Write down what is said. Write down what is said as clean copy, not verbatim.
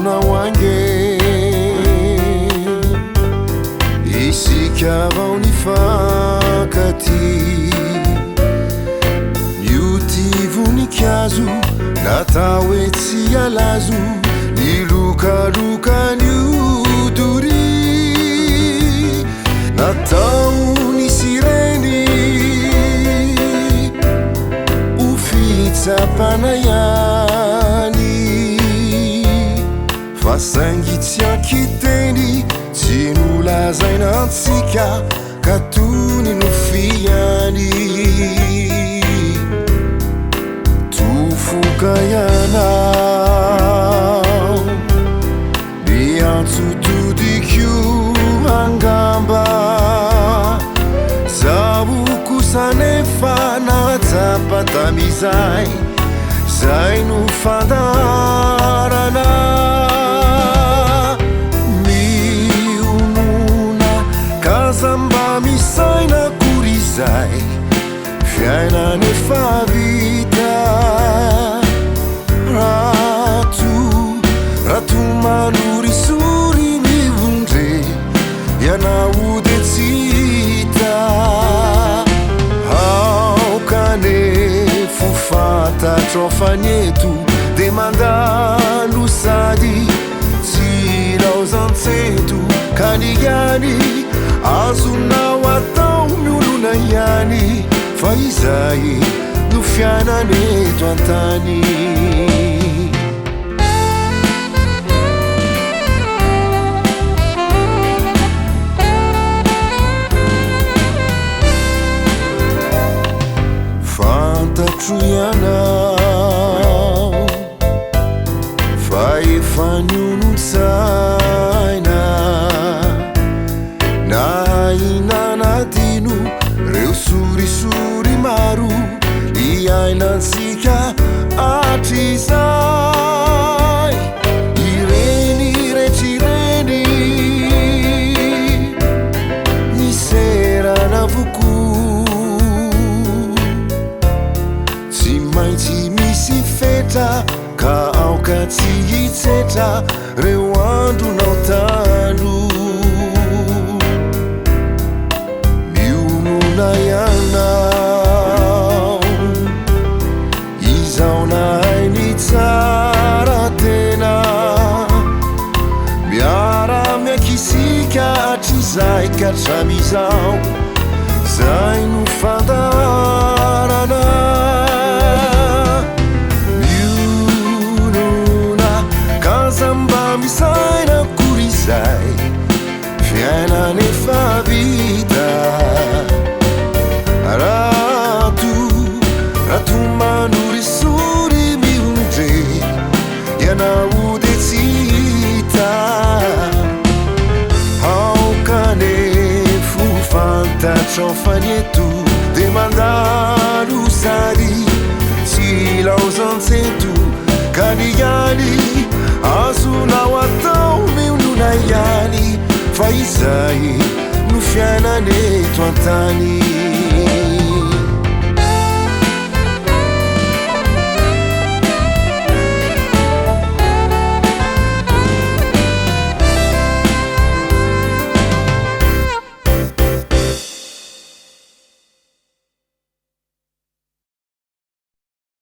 miolona wange isika vao nifankati niutivonikazo natao hoe tsy alazo nilokaroka niodori natao nisireny ufitsapana ihany fa saingy tsy ankiteny tsy nolazaina antsika ka tony nofiany tofoka ianao niantsotodikio angamba zaho kosa nefa natsapa tamizay zay no fandarana mionona kazamba misaina kory zay fiaina nefa vita rato manorisory mivondre ianao de tsy hita aokane fofantatro faneto de mandalo sady tsy laozantseto kanigany azonao atao miolona ihany fa izay no fiainaneto antany fantatro ianao fa efa nionotsaina na inanadino reo sorisory maro iainantsika atrizay ireny retrireny niserana voko tsy maintsy misy fetra ka aoka tsy hitsetra reo andronao talo mionona ianao izao nahainy tsara tena miara-miakisika hatrizay katramizao zay no fandarana mionona kazamba misaina kory zay fiaina nefa vita rato manorisory mihondre ianao de tsy hita aokane fofantatro faneto de mandalo sady tsy laozantseto kanigany azonao atao miolona ihany fa izay no fiainaneto antany